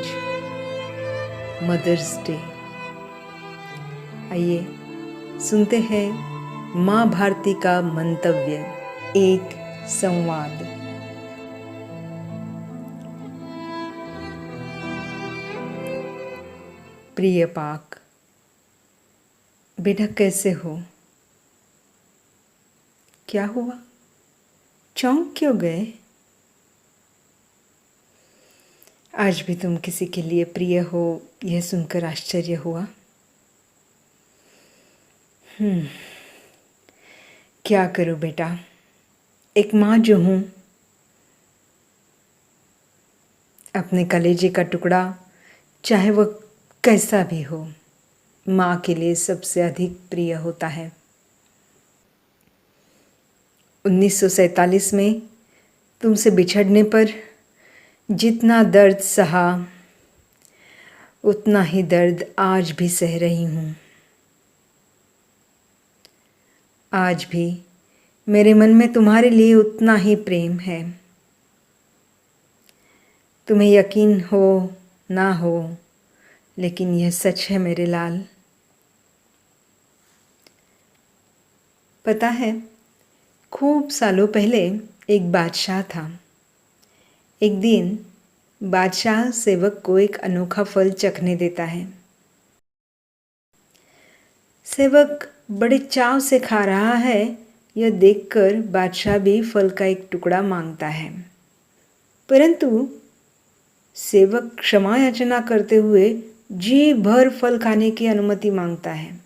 आज mother's day. आइए सुनते हैं माँ भारती का मंतव्य, एक संवाद। प्रिय पाक, बेटा कैसे हो? क्या हुआ? चौंक क्यों गए? आज भी तुम किसी के लिए प्रिय हो, यह सुनकर आश्चर्य हुआ। क्या करूं बेटा, एक माँ जो हूँ, अपने कलेजे का टुकड़ा चाहे वह कैसा भी हो, माँ के लिए सबसे अधिक प्रिय होता है। 1947 में तुमसे बिछड़ने पर जितना दर्द सहा, उतना ही दर्द आज भी सह रही हूँ। आज भी मेरे मन में तुम्हारे लिए उतना ही प्रेम है। तुम्हें यकीन हो ना हो, लेकिन यह सच है मेरे लाल। पता है, खूब सालों पहले एक बादशाह था। एक दिन बादशाह सेवक को एक अनोखा फल चखने देता है। सेवक बड़े चाव से खा रहा है, यह देखकर बादशाह भी फल का एक टुकड़ा मांगता है। परंतु सेवक क्षमा याचना करते हुए जी भर फल खाने की अनुमति मांगता है।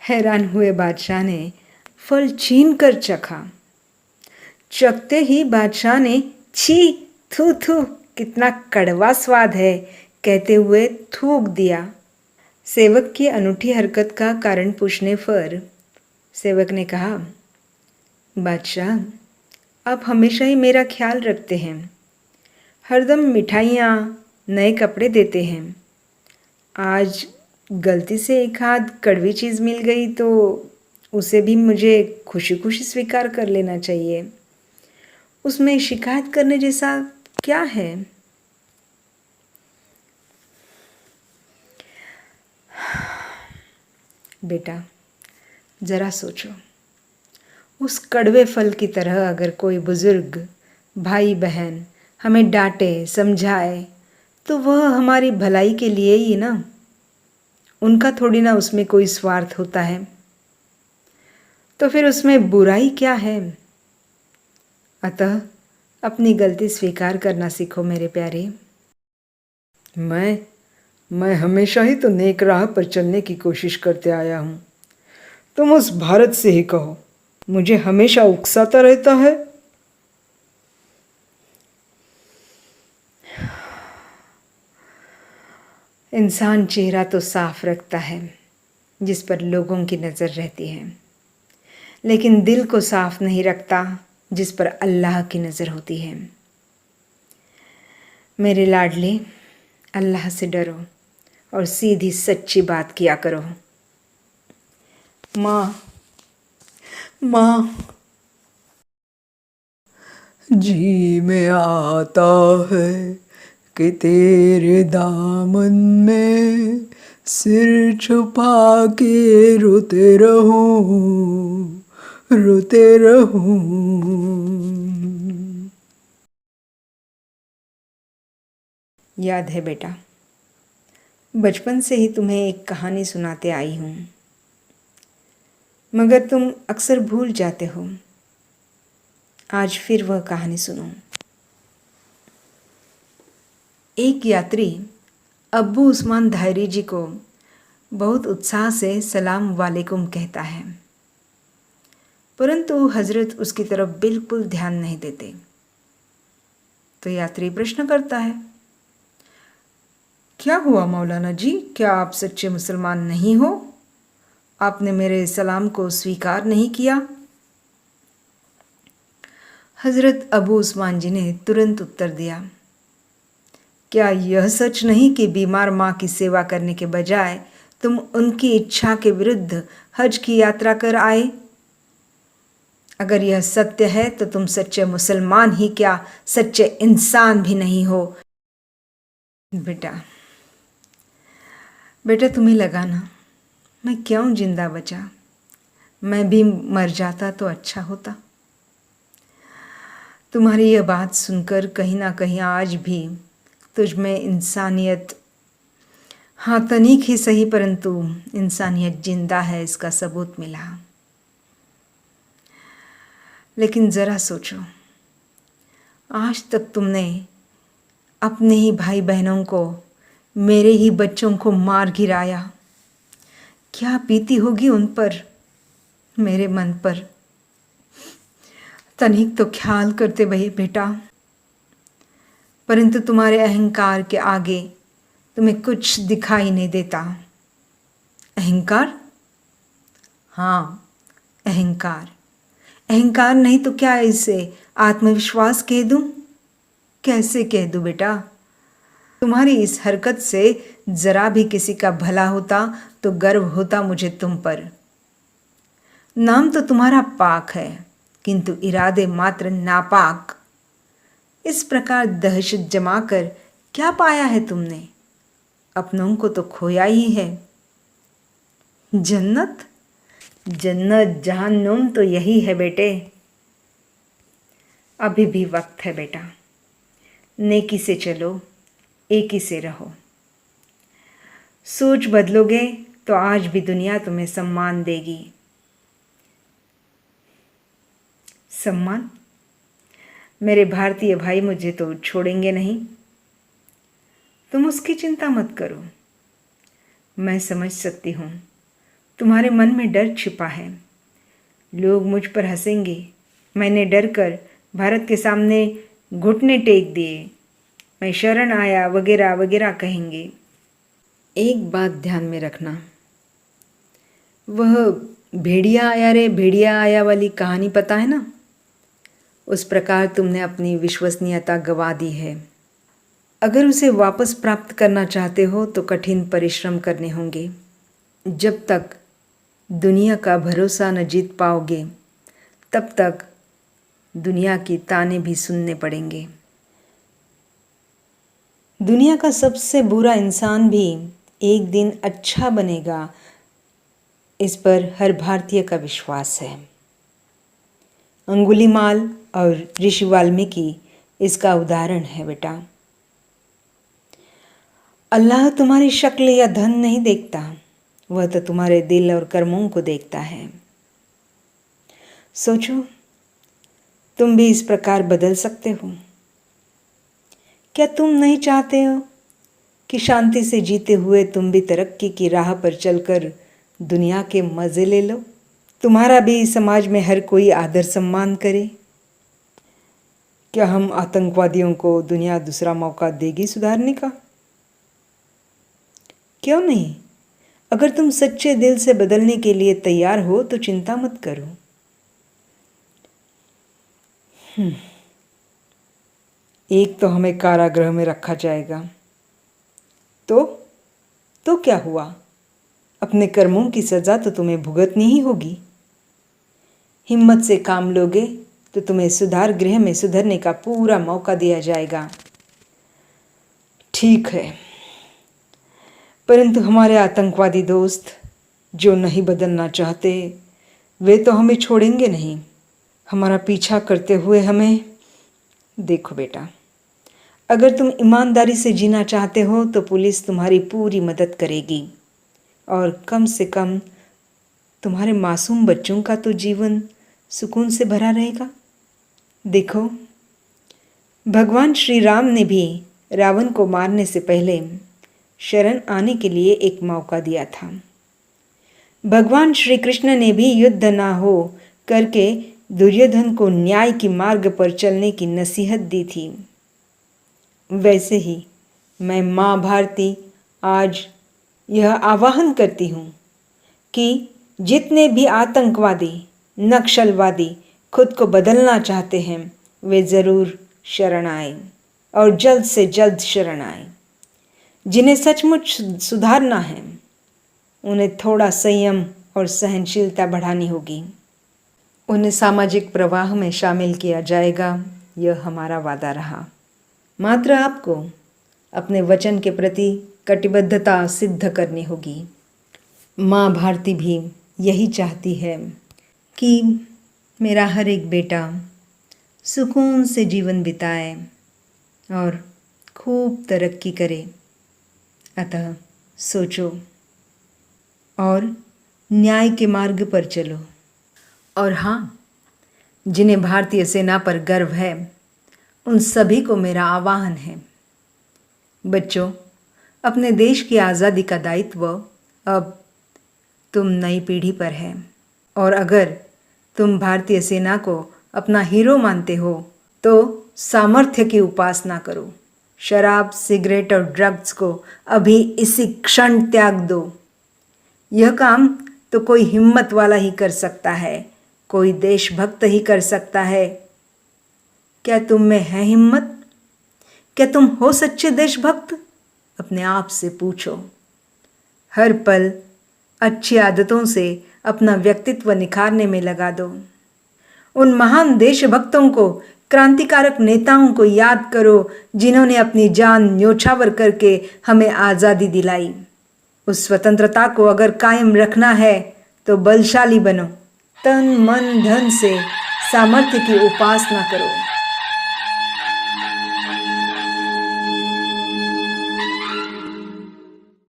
हैरान हुए बादशाह ने फल छीन कर चखा। चखते ही बादशाह ने छी, थू थू, कितना कड़वा स्वाद है, कहते हुए थूक दिया। सेवक की अनूठी हरकत का कारण पूछने पर सेवक ने कहा, बादशाह, आप हमेशा ही मेरा ख्याल रखते हैं, हरदम मिठाइयाँ, नए कपड़े देते हैं। आज गलती से एक आध कड़वी चीज़ मिल गई तो उसे भी मुझे खुशी खुशी स्वीकार कर लेना चाहिए। उसमें शिकायत करने जैसा क्या है? बेटा, ज़रा सोचो, उस कड़वे फल की तरह अगर कोई बुज़ुर्ग, भाई बहन हमें डांटे समझाए तो वह हमारी भलाई के लिए ही ना, उनका थोड़ी ना उसमें कोई स्वार्थ होता है। तो फिर उसमें बुराई क्या है? अतः अपनी गलती स्वीकार करना सीखो मेरे प्यारे। मैं हमेशा ही तो नेक राह पर चलने की कोशिश करते आया हूँ। तुम उस भारत से ही कहो, मुझे हमेशा उकसाता रहता है। इंसान चेहरा तो साफ रखता है जिस पर लोगों की नज़र रहती है, लेकिन दिल को साफ नहीं रखता जिस पर अल्लाह की नज़र होती है। मेरे लाडले, अल्लाह से डरो और सीधी सच्ची बात किया करो। माँ, जी में आता है कि तेरे दामन में सिर छुपा के रोते रहूं। याद है बेटा, बचपन से ही तुम्हें एक कहानी सुनाते आई हूँ, मगर तुम अक्सर भूल जाते हो। आज फिर वह कहानी सुनो। एक यात्री अब्बू उस्मान धायरी जी को बहुत उत्साह से सलाम वालेकुम कहता है, परंतु हजरत उसकी तरफ बिल्कुल ध्यान नहीं देते। तो यात्री प्रश्न करता है, क्या हुआ मौलाना जी, क्या आप सच्चे मुसलमान नहीं हो? आपने मेरे सलाम को स्वीकार नहीं किया? हजरत अबू उस्मान जी ने तुरंत उत्तर दिया, क्या यह सच नहीं कि बीमार माँ की सेवा करने के बजाय तुम उनकी इच्छा के विरुद्ध हज की यात्रा कर आए? अगर यह सत्य है तो तुम सच्चे मुसलमान ही क्या, सच्चे इंसान भी नहीं हो। बेटा बेटा तुम्हें लगा ना मैं क्यों जिंदा बचा, मैं भी मर जाता तो अच्छा होता। तुम्हारी यह बात सुनकर कहीं ना कहीं आज भी तुझ में इंसानियत, हाँ तनिक ही सही परंतु इंसानियत जिंदा है, इसका सबूत मिला। लेकिन ज़रा सोचो, आज तक तुमने अपने ही भाई बहनों को, मेरे ही बच्चों को मार गिराया। क्या बीती होगी उन पर, मेरे मन पर। तनिक तो ख्याल करते भाई बेटा। परंतु तुम्हारे अहंकार के आगे तुम्हें कुछ दिखाई नहीं देता। अहंकार, हाँ अहंकार। अहंकार नहीं तो क्या इसे आत्मविश्वास कह दूं? कैसे कह दूं बेटा? तुम्हारी इस हरकत से जरा भी किसी का भला होता तो गर्व होता मुझे तुम पर। नाम तो तुम्हारा पाक है किंतु इरादे मात्र नापाक। इस प्रकार दहशत जमाकर क्या पाया है तुमने? अपनों को तो खोया ही है। जन्नत, जन्नत जहन्नुम तो यही है बेटे। अभी भी वक्त है बेटा, नेकी से चलो, एक ही से रहो। सोच बदलोगे तो आज भी दुनिया तुम्हें सम्मान देगी। सम्मान? मेरे भारतीय भाई मुझे तो छोड़ेंगे नहीं। तुम उसकी चिंता मत करो। मैं समझ सकती हूँ तुम्हारे मन में डर छिपा है। लोग मुझ पर हंसेंगे, मैंने डर कर भारत के सामने घुटने टेक दिए, मैं शरण आया वगैरह वगैरह कहेंगे। एक बात ध्यान में रखना, वह भेड़िया आया रे भेड़िया आया वाली कहानी पता है ना? उस प्रकार तुमने अपनी विश्वसनीयता गंवा दी है। अगर उसे वापस प्राप्त करना चाहते हो तो कठिन परिश्रम करने होंगे। जब तक दुनिया का भरोसा न जीत पाओगे तब तक दुनिया की ताने भी सुनने पड़ेंगे। दुनिया का सबसे बुरा इंसान भी एक दिन अच्छा बनेगा, इस पर हर भारतीय का विश्वास है। अंगुलीमाल और ऋषि वाल्मीकि इसका उदाहरण है बेटा। अल्लाह तुम्हारी शक्ल या धन नहीं देखता, वह तो तुम्हारे दिल और कर्मों को देखता है। सोचो, तुम भी इस प्रकार बदल सकते हो। क्या तुम नहीं चाहते हो कि शांति से जीते हुए तुम भी तरक्की की राह पर चलकर दुनिया के मज़े ले लो? तुम्हारा भी समाज में हर कोई आदर सम्मान करे। क्या हम आतंकवादियों को दुनिया दूसरा मौका देगी सुधारने का? क्यों नहीं? अगर तुम सच्चे दिल से बदलने के लिए तैयार हो तो चिंता मत करो। एक तो हमें कारागृह में रखा जाएगा, तो क्या हुआ? अपने कर्मों की सज़ा तो तुम्हें भुगतनी ही होगी। हिम्मत से काम लोगे तो तुम्हें सुधार गृह में सुधरने का पूरा मौका दिया जाएगा। ठीक है, परंतु हमारे आतंकवादी दोस्त जो नहीं बदलना चाहते वे तो हमें छोड़ेंगे नहीं, हमारा पीछा करते हुए हमें। देखो बेटा, अगर तुम ईमानदारी से जीना चाहते हो तो पुलिस तुम्हारी पूरी मदद करेगी और कम से कम तुम्हारे मासूम बच्चों का तो जीवन सुकून से भरा रहेगा। देखो, भगवान श्री राम ने भी रावण को मारने से पहले शरण आने के लिए एक मौका दिया था। भगवान श्री कृष्ण ने भी युद्ध ना हो करके दुर्योधन को न्याय की मार्ग पर चलने की नसीहत दी थी। वैसे ही मैं माँ भारती आज यह आह्वान करती हूँ कि जितने भी आतंकवादी, नक्सलवादी खुद को बदलना चाहते हैं वे ज़रूर शरण आए और जल्द से जल्द शरण आए। जिन्हें सचमुच सुधारना है उन्हें थोड़ा संयम और सहनशीलता बढ़ानी होगी। उन्हें सामाजिक प्रवाह में शामिल किया जाएगा, यह हमारा वादा रहा। मात्र आपको अपने वचन के प्रति कटिबद्धता सिद्ध करनी होगी। माँ भारती भी यही चाहती है कि मेरा हर एक बेटा सुकून से जीवन बिताए और खूब तरक्की करे। अतः सोचो और न्याय के मार्ग पर चलो। और हाँ, जिन्हें भारतीय सेना पर गर्व है उन सभी को मेरा आह्वान है, बच्चों, अपने देश की आज़ादी का दायित्व अब तुम नई पीढ़ी पर है। और अगर तुम भारतीय सेना को अपना हीरो मानते हो तो सामर्थ्य की उपासना करो। शराब, सिगरेट और ड्रग्स को अभी इसी क्षण त्याग दो। यह काम तो कोई हिम्मत वाला ही कर सकता है, कोई देशभक्त ही कर सकता है। क्या तुम में है हिम्मत? क्या तुम हो सच्चे देशभक्त? अपने आप से पूछो। हर पल अच्छी आदतों से अपना व्यक्तित्व निखारने में लगा दो। उन महान देशभक्तों को, क्रांतिकारक नेताओं को याद करो जिन्होंने अपनी जान न्योछावर करके हमें आज़ादी दिलाई। उस स्वतंत्रता को अगर कायम रखना है तो बलशाली बनो। तन मन धन से सामर्थ्य की उपासना करो।